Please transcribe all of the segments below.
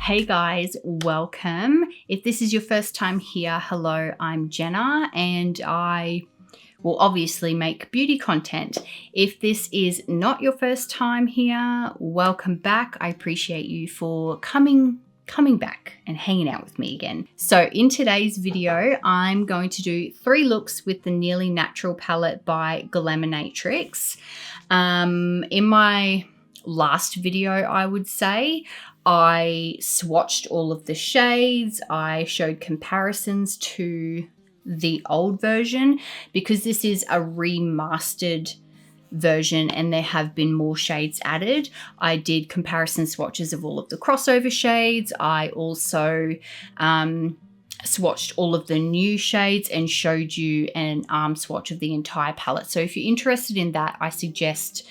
Hey guys, welcome. If this is your first time here, hello, I'm Jenna and I will obviously make beauty content. If this is not your first time here, welcome back. I appreciate you for coming back and hanging out with me again. So in today's video, I'm going to do 3 looks with the Nearly Natural palette by Glaminatrix. In my last video, I would say, I swatched all of the shades. I showed comparisons to the old version because this is a remastered version and there have been more shades added. I did comparison swatches of all of the crossover shades. I also swatched all of the new shades and showed you an arm swatch of the entire palette. So if you're interested in that, I suggest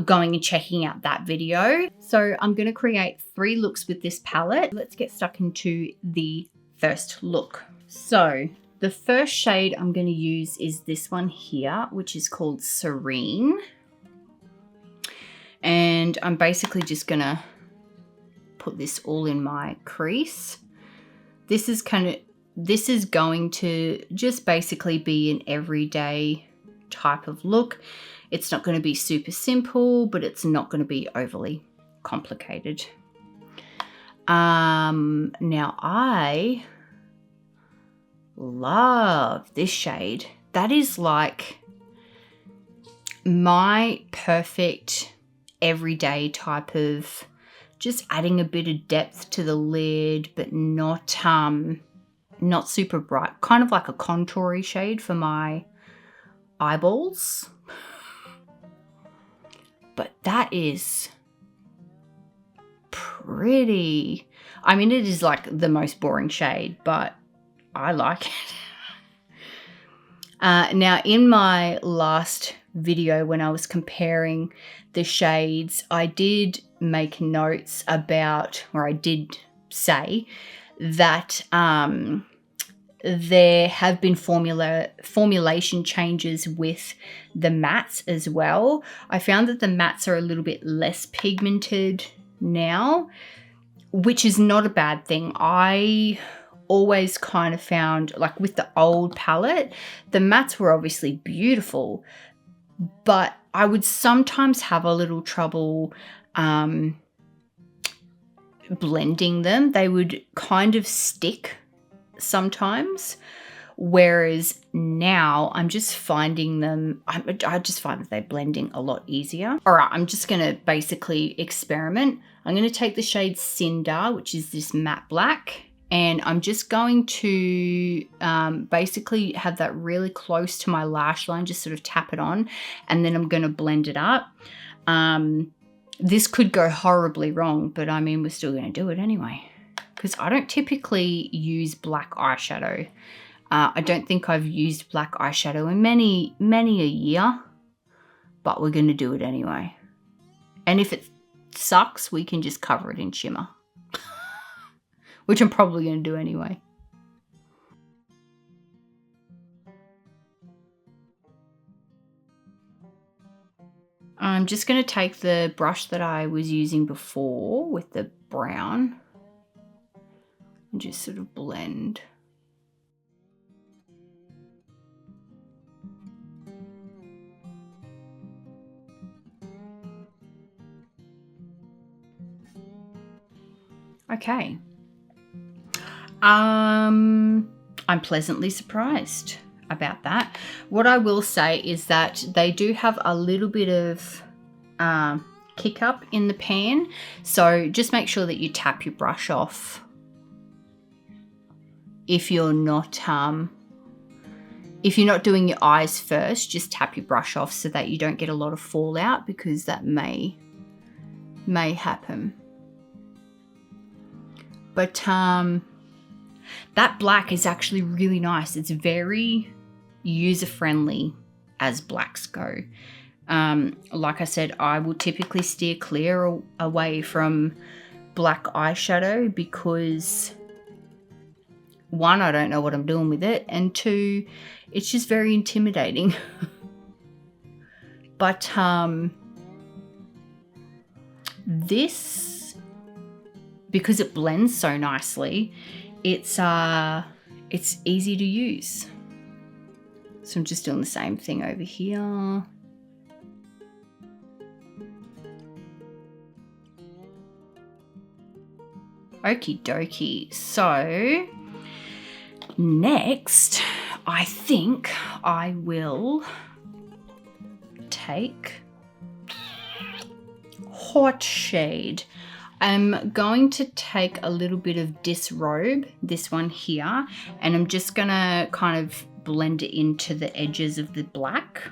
going and checking out that video. So I'm going to create 3 looks with this palette. Let's get stuck into the first look. So the first shade I'm going to use is this one here, which is called Serene. And I'm basically just going to put this all in my crease. This is going to just basically be an everyday type of look. It's not going to be super simple, but it's not going to be overly complicated. Now I love this shade. That is like my perfect everyday type of just adding a bit of depth to the lid, but not super bright, kind of like a contoury shade for my eyeballs. But that is pretty. I mean, it is like the most boring shade, but I like it. Now, in my last video, when I was comparing the shades, I did make notes about, or I did say that there have been formulation changes with the mattes as well. I found that the mattes are a little bit less pigmented now, which is not a bad thing. I always kind of found, like with the old palette, the mattes were obviously beautiful, but I would sometimes have a little trouble blending them. They would kind of stick sometimes, whereas now I'm just finding them, I just find that they're blending a lot easier. All right, I'm just going to basically experiment. I'm going to take the shade Cinder, which is this matte black, and I'm just going to basically have that really close to my lash line, just sort of tap it on, and then I'm going to blend it up. This could go horribly wrong, but I mean, we're still going to do it anyway, because I don't typically use black eyeshadow. I don't think I've used black eyeshadow in many a year, but we're going to do it anyway. And if it sucks, we can just cover it in shimmer, which I'm probably going to do anyway. I'm just going to take the brush that I was using before with the brown and just sort of blend. Okay. I'm pleasantly surprised about that. What I will say is that they do have a little bit of kick up in the pan, so just make sure that you tap your brush off if you're not doing your eyes first. Just tap your brush off so that you don't get a lot of fallout, because that may happen. But that black is actually really nice. It's very user-friendly as blacks go. Like I said, I will typically steer clear away from black eyeshadow because 1, I don't know what I'm doing with it, and 2, it's just very intimidating. But this because it blends so nicely, it's easy to use. So I'm just doing the same thing over here. Okie dokie. So next, I think I will take Hot Shade. I'm going to take a little bit of Disrobe, this one here, and I'm just gonna kind of blend it into the edges of the black.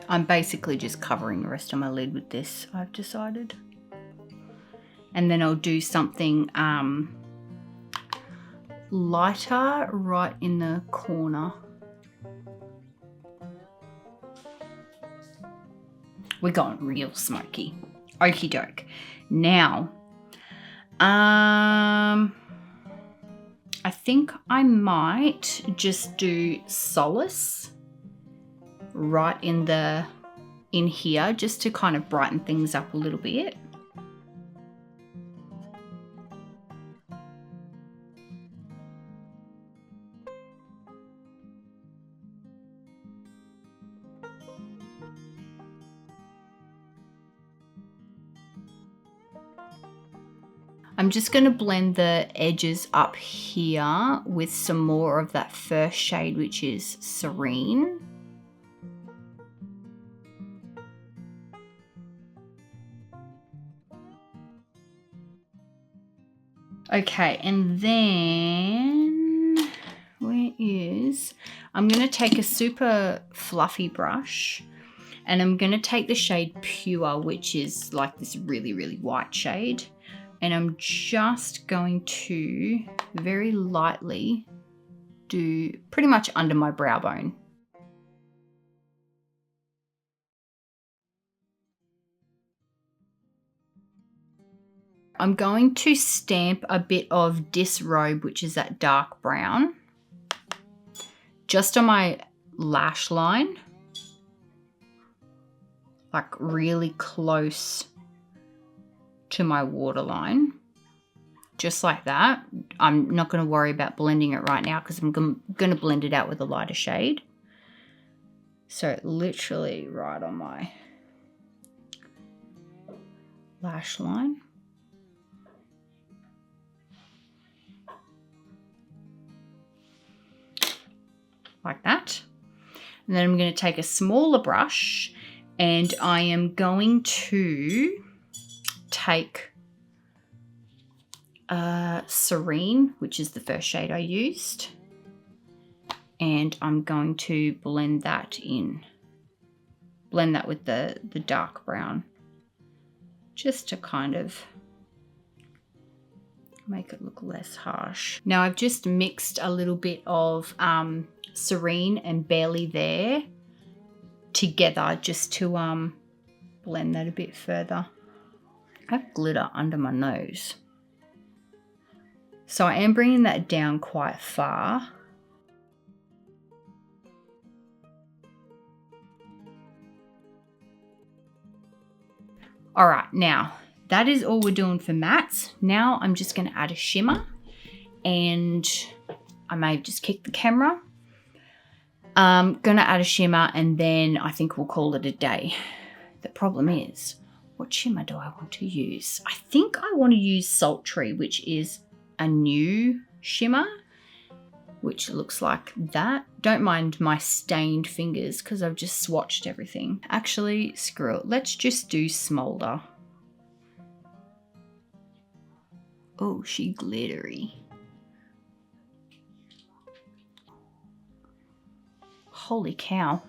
I'm basically just covering the rest of my lid with this, I've decided. And then I'll do something lighter right in the corner. We're going real smoky. Okie doke. Now, I think I might just do Solace right in here, just to kind of brighten things up a little bit. I'm just going to blend the edges up here with some more of that first shade, which is Serene. Okay, and then I'm going to take a super fluffy brush and I'm going to take the shade Pure, which is like this really, really white shade. And I'm just going to very lightly do pretty much under my brow bone. I'm going to stamp a bit of Disrobe, which is that dark brown, just on my lash line, like really close to my waterline, just like that. I'm not going to worry about blending it right now because I'm going to blend it out with a lighter shade. So literally right on my lash line. Like that. And then I'm going to take a smaller brush and I am going to take Serene, which is the first shade I used, and I'm going to blend that in. Blend that with the dark brown, just to kind of make it look less harsh. Now I've just mixed a little bit of Serene and Barely There together just to blend that a bit further. I have glitter under my nose, so I am bringing that down quite far. All right, now that is all we're doing for mattes. Now I'm just going to add a shimmer, and I may have just kicked the camera. I'm going to add a shimmer and then I think we'll call it a day. The problem is, what shimmer do I want to use? I think I want to use Sultry, which is a new shimmer, which looks like that. Don't mind my stained fingers because I've just swatched everything. Actually, screw it. Let's just do Smolder. Oh, she glittery. Holy cow.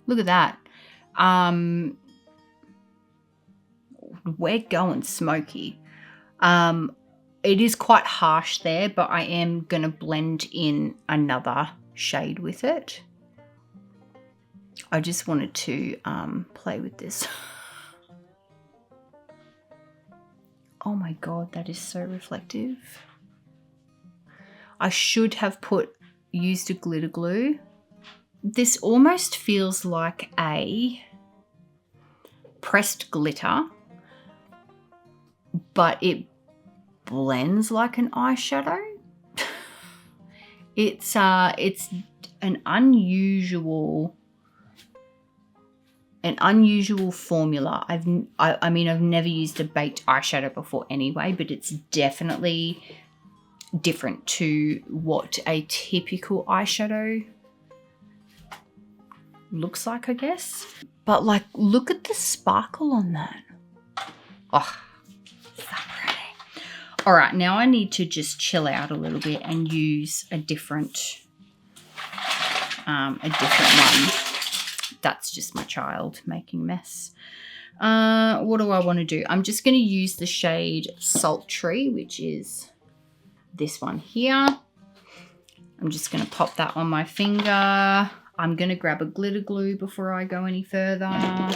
Look at that. We're going smoky. it is quite harsh there, but I am going to blend in another shade with it. I just wanted to play with this. Oh my God, that is so reflective. I should have used a glitter glue. This almost feels like a pressed glitter, but it blends like an eyeshadow. It's an unusual formula. I mean, I've never used a baked eyeshadow before anyway, but it's definitely different to what a typical eyeshadow looks like, I guess. But like, look at the sparkle on that. Oh, so pretty. All right, now I need to just chill out a little bit and use a different one. That's just my child making a mess. What do I want to do? I'm just going to use the shade Sultry, which is this one here. I'm just going to pop that on my finger. I'm going to grab a glitter glue before I go any further. All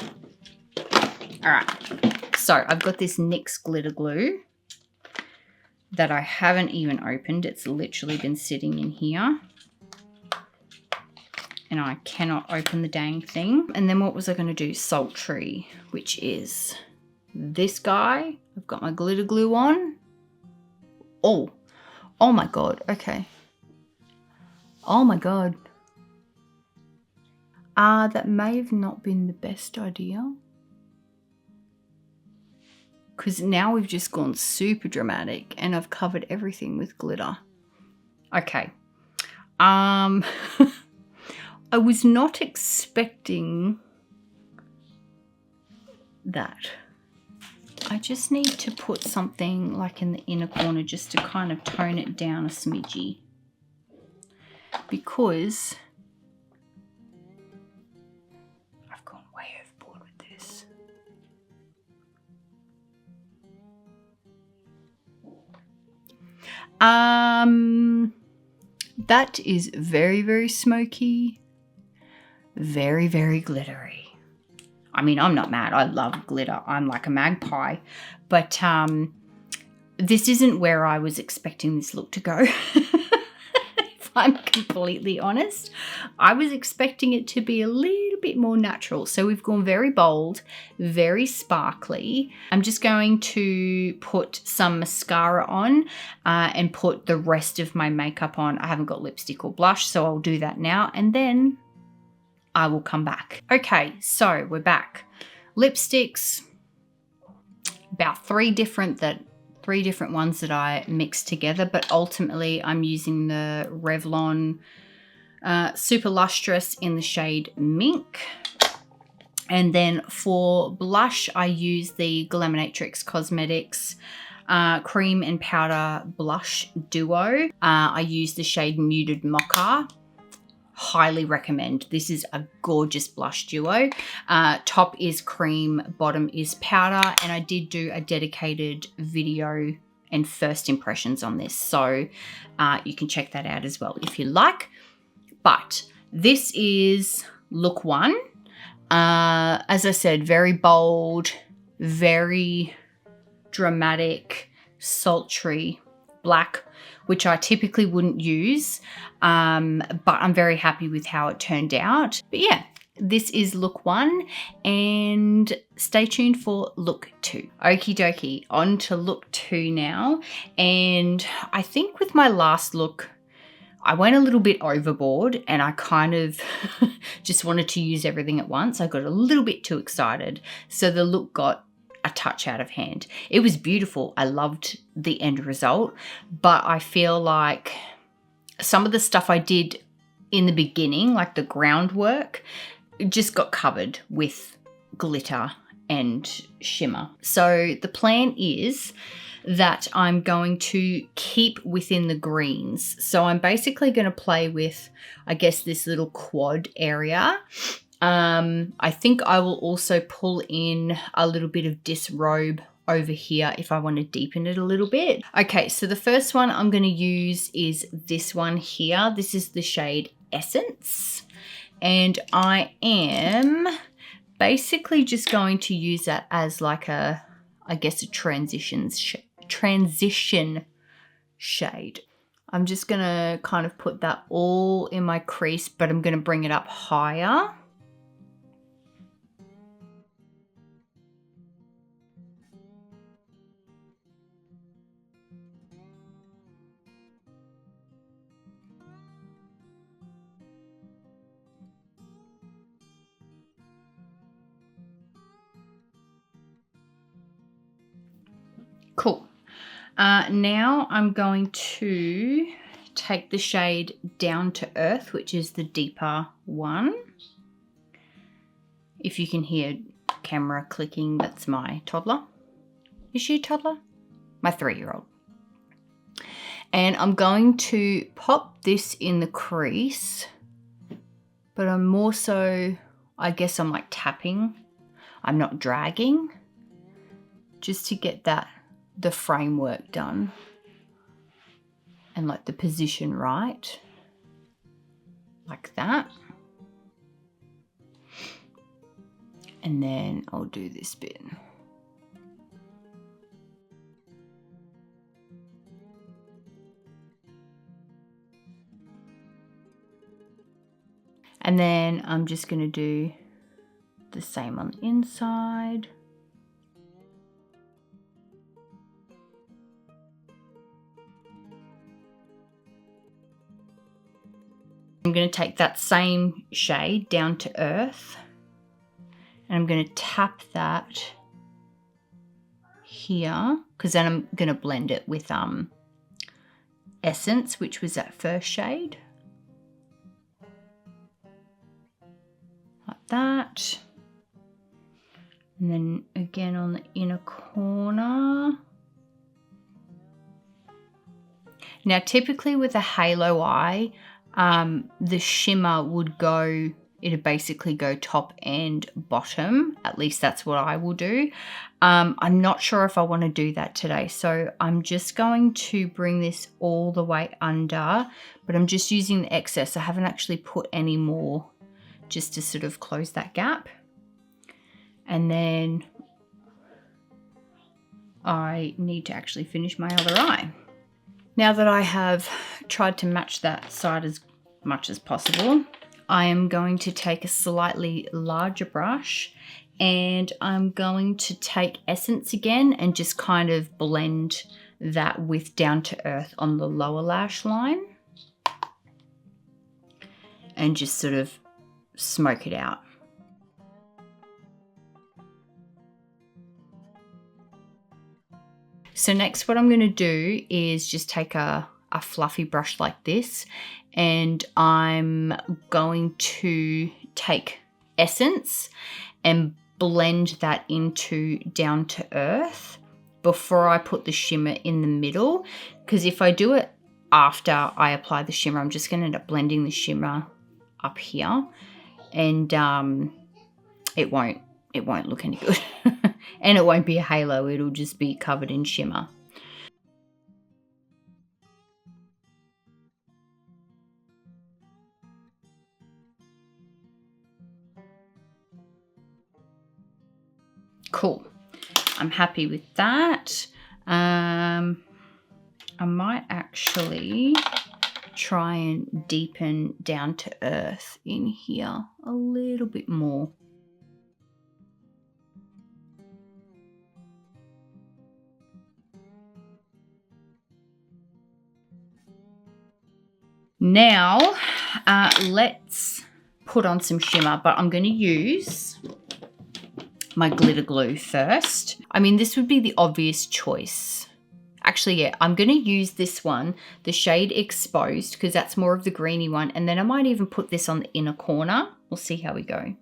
right, so I've got this NYX glitter glue that I haven't even opened. It's literally been sitting in here. And I cannot open the dang thing. And then what was I going to do? Sultry, which is this guy. I've got my glitter glue on. Oh my God. Okay. Oh my God. That may have not been the best idea. Because now we've just gone super dramatic and I've covered everything with glitter. Okay. I was not expecting that. I just need to put something like in the inner corner just to kind of tone it down a smidgy. Because I've gone way overboard with this. That is very, very smoky. Very, very glittery. I mean, I'm not mad. I love glitter. I'm like a magpie. But this isn't where I was expecting this look to go. If I'm completely honest. I was expecting it to be a little bit more natural. So we've gone very bold, very sparkly. I'm just going to put some mascara on and put the rest of my makeup on. I haven't got lipstick or blush, so I'll do that now. And then I will come back. Okay, so we're back. Lipsticks, about three different ones that I mixed together, but ultimately I'm using the Revlon Super Lustrous in the shade Mink. And then for blush, I use the Glaminatrix Cosmetics Cream and Powder Blush Duo. I use the shade Muted Mocha. Highly recommend. This is a gorgeous blush duo. Top is cream, bottom is powder, and I did do a dedicated video and first impressions on this, so you can check that out as well if you like. But this is look one. As I said, very bold, very dramatic, sultry black, which I typically wouldn't use, but I'm very happy with how it turned out. But yeah, this is look one, and stay tuned for look two. Okie dokie, on to look two now. And I think with my last look, I went a little bit overboard and I kind of just wanted to use everything at once. I got a little bit too excited, so the look got a touch out of hand. It was beautiful. I loved the end result, but I feel like some of the stuff I did in the beginning, like the groundwork, just got covered with glitter and shimmer. So the plan is that I'm going to keep within the greens. So I'm basically going to play with, I guess, this little quad area. I think I will also pull in a little bit of Disrobe over here if I want to deepen it a little bit. Okay, so the first one I'm going to use is this one here. This is the shade Essence. And I am basically just going to use that as like a, I guess, a transition shade. I'm just going to kind of put that all in my crease, but I'm going to bring it up higher. Cool. Now I'm going to take the shade Down to Earth, which is the deeper one. If you can hear camera clicking, that's my toddler. Is she a toddler? My 3-year-old. And I'm going to pop this in the crease, but I'm more so, I guess I'm like tapping. I'm not dragging, just to get the framework done and like the position right, like that. And then I'll do this bit. And then I'm just going to do the same on the inside. I'm going to take that same shade Down to Earth, and I'm going to tap that here, because then I'm going to blend it with Essence, which was that first shade. Like that. And then again on the inner corner. Now typically with a halo eye, the shimmer would go, it'd basically go top and bottom. At least that's what I will do. I'm not sure if I want to do that today. So I'm just going to bring this all the way under, but I'm just using the excess. I haven't actually put any more, just to sort of close that gap. And then I need to actually finish my other eye. Now that I have tried to match that side as much as possible, I am going to take a slightly larger brush, and I'm going to take Essence again and just kind of blend that with Down to Earth on the lower lash line, and just sort of smoke it out. So next what I'm going to do is just take a fluffy brush like this, and I'm going to take Essence and blend that into Down to Earth before I put the shimmer in the middle, because if I do it after I apply the shimmer, I'm just going to end up blending the shimmer up here, and it won't look any good. And it won't be a halo, it'll just be covered in shimmer. Cool. I'm happy with that. I might actually try and deepen Down to Earth in here a little bit more. Now, let's put on some shimmer, but I'm going to use my glitter glue first. I mean, this would be the obvious choice. Actually, yeah, I'm going to use this one, the shade Exposed, because that's more of the greeny one. And then I might even put this on the inner corner. We'll see how we go.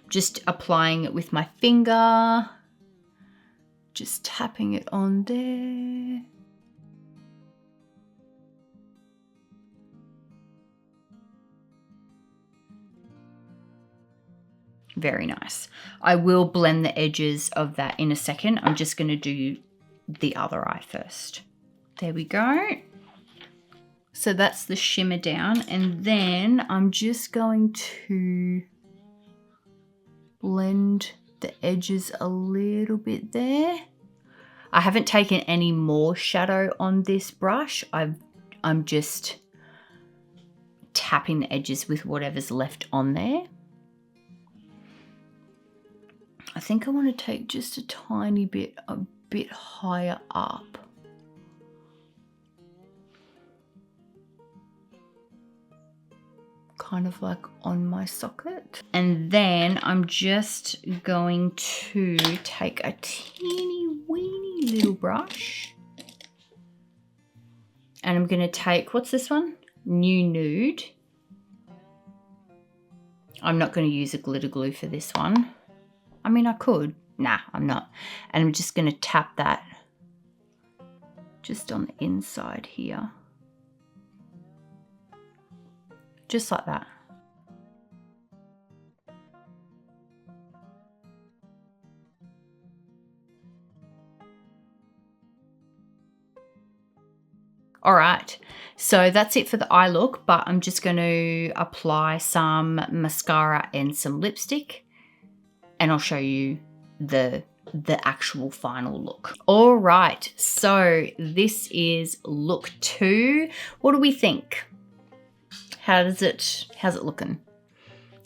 Just applying it with my finger. Just tapping it on there. Very nice. I will blend the edges of that in a second. I'm just going to do the other eye first. There we go. So that's the shimmer down, and then I'm just going to blend the edges a little bit there. I haven't taken any more shadow on this brush. I'm just tapping the edges with whatever's left on there. I think I want to take just a tiny bit, a bit higher up. Kind of like on my socket. And then I'm just going to take a teeny weeny little brush. And I'm going to take, what's this one? New Nude. I'm not going to use a glitter glue for this one. I mean, I could. Nah, I'm not. And I'm just going to tap that just on the inside here. Just like that. All right, so that's it for the eye look, but I'm just going to apply some mascara and some lipstick, and I'll show you the actual final look. All right, so this is look 2. What do we think? How's it looking?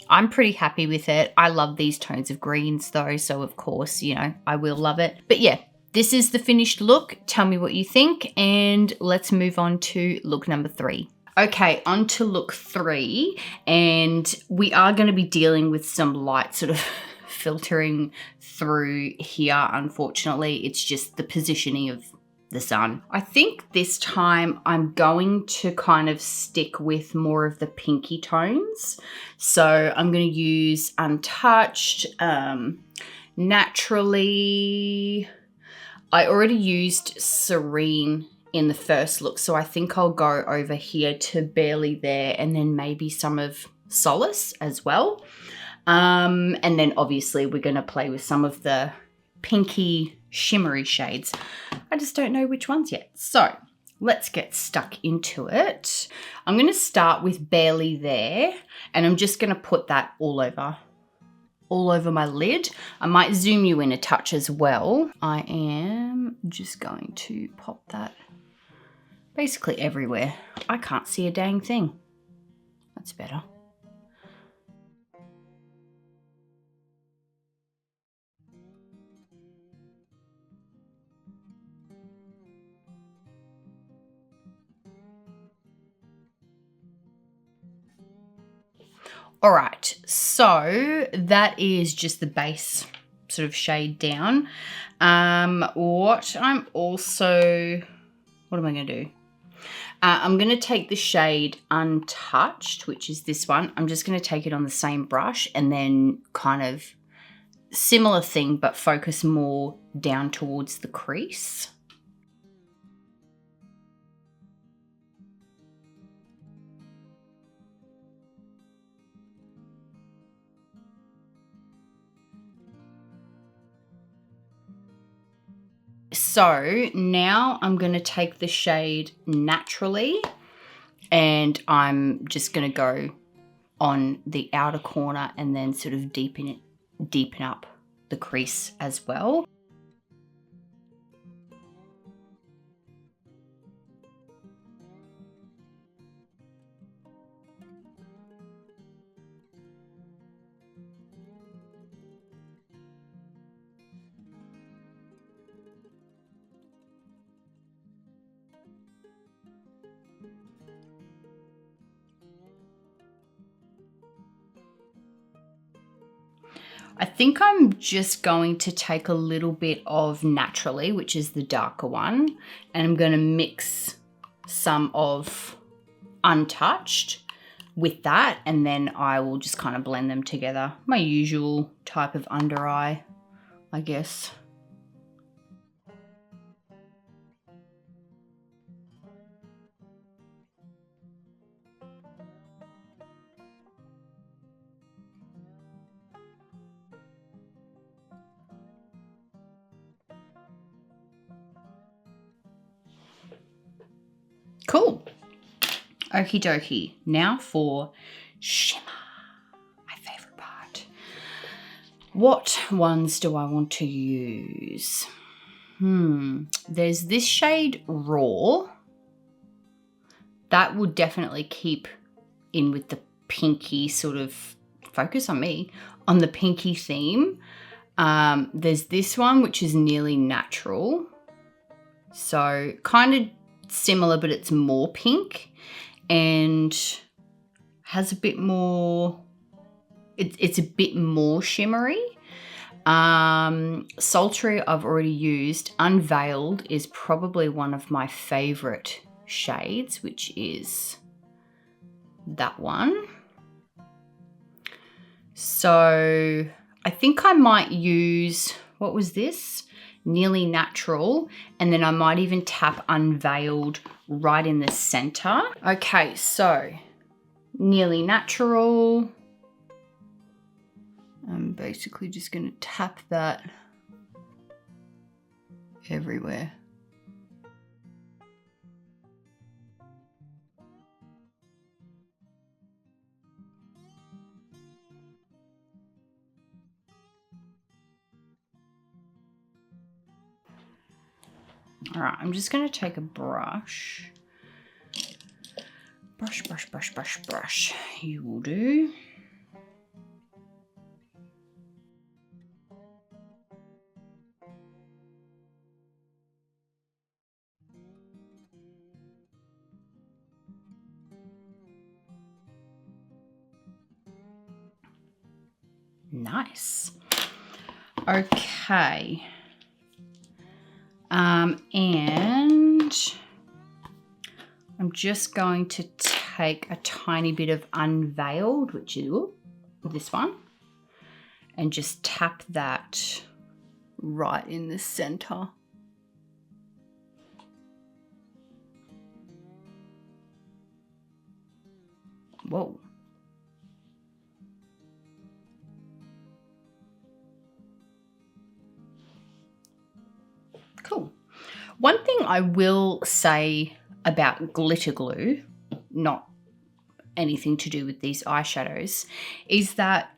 I'm pretty happy with it. I love these tones of greens though, so of course, you know, I will love it. But yeah, this is the finished look. Tell me what you think, and let's move on to look number 3. Okay, on to look 3, and we are going to be dealing with some light sort of filtering through here. Unfortunately, it's just the positioning of the sun. I think this time I'm going to kind of stick with more of the pinky tones. So I'm going to use Untouched, Naturally. I already used Serene in the first look, so I think I'll go over here to Barely There, and then maybe some of Solace as well. And then obviously we're going to play with some of the pinky shimmery shades. I just don't know which ones yet. So let's get stuck into it. I'm going to start with Barely There, and I'm just going to put that all over my lid. I might zoom you in a touch as well. I am just going to pop that basically everywhere. I can't see a dang thing. That's better. All right, so that is just the base sort of shade down. What am I going to do? I'm going to take the shade Untouched, which is this one. I'm just going to take it on the same brush and then kind of similar thing, but focus more down towards the crease. So now I'm going to take the shade Naturally, and I'm just going to go on the outer corner and then sort of deepen up the crease as well. I think I'm just going to take a little bit of Naturally, which is the darker one, and I'm going to mix some of Untouched with that, and then I will just kind of blend them together. My usual type of under eye, I guess. Cool. Okie dokie. Now for shimmer, my favorite part. What ones do I want to use? There's this shade Raw. That would definitely keep in with the pinky sort of, focus on me, on the pinky theme. There's this one, which is Nearly Natural. So kind of similar, but it's more pink and has a bit more, it's a bit more shimmery. Sultry I've already used. Unveiled is probably one of my favorite shades, which is that one. So I think I might use, what was this? Nearly Natural, and then I might even tap Unveiled right in the center. Okay, so Nearly Natural. I'm basically just going to tap that everywhere. All right, I'm just going to take a brush. Brush, brush, brush, brush, brush. You will do. Nice. Okay. And I'm just going to take a tiny bit of Unveiled, which is this one, and just tap that right in the center. Whoa. Cool. One thing I will say about glitter glue, not anything to do with these eyeshadows, is that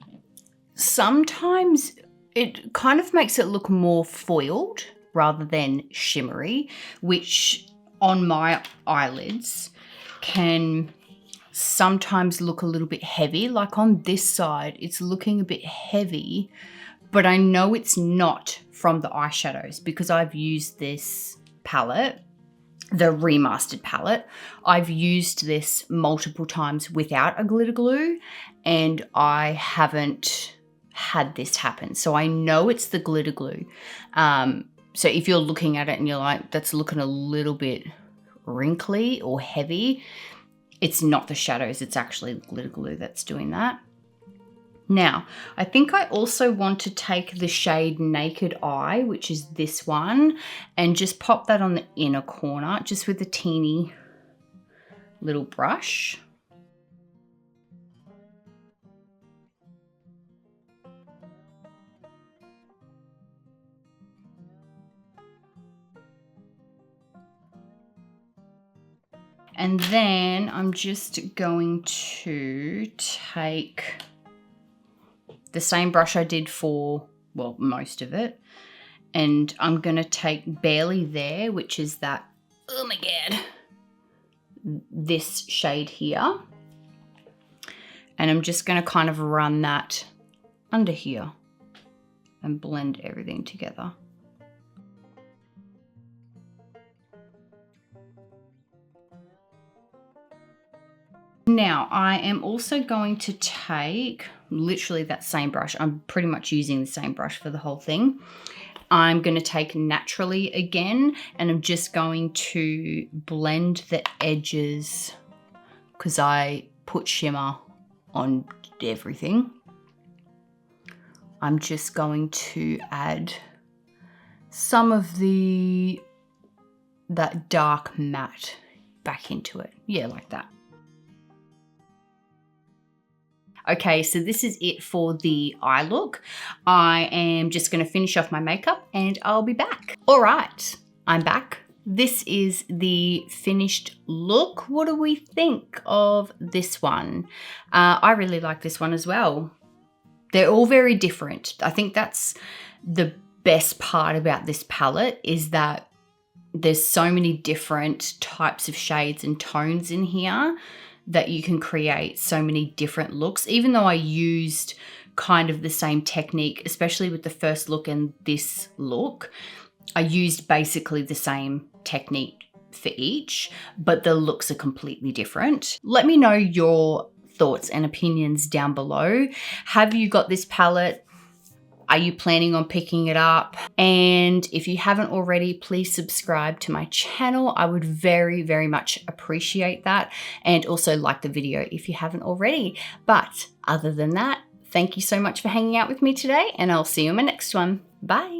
sometimes it kind of makes it look more foiled rather than shimmery, which on my eyelids can sometimes look a little bit heavy. Like on this side, it's looking a bit heavy, but I know it's not from the eyeshadows because I've used this palette, the remastered palette. I've used this multiple times without a glitter glue and I haven't had this happen. So I know it's the glitter glue. So if you're looking at it and you're like, that's looking a little bit wrinkly or heavy, it's not the shadows, it's actually the glitter glue that's doing that. Now, I think I also want to take the shade Naked Eye, which is this one, and just pop that on the inner corner, just with a teeny little brush. And then I'm just going to take the same brush I did for, well, most of it. And I'm going to take Barely There, which is that, oh my God, this shade here. And I'm just going to kind of run that under here and blend everything together. Now, I am also going to take literally that same brush. I'm pretty much using the same brush for the whole thing. I'm going to take Naturally again, and I'm just going to blend the edges because I put shimmer on everything. I'm just going to add some of that dark matte back into it. Yeah, like that. Okay, so this is it for the eye look. I am just going to finish off my makeup and I'll be back. All right, I'm back. this is the finished look. What do we think of this one? I really like this one as well. They're all very different. I think that's the best part about this palette, is that there's so many different types of shades and tones in here that you can create so many different looks. Even though I used kind of the same technique, especially with the first look and this look, I used basically the same technique for each, but the looks are completely different. Let me know your thoughts and opinions down below. Have you got this palette? Are you planning on picking it up? And if you haven't already, please subscribe to my channel. I would very, very much appreciate that. And also like the video if you haven't already. But other than that, thank you so much for hanging out with me today, and I'll see you in my next one. Bye.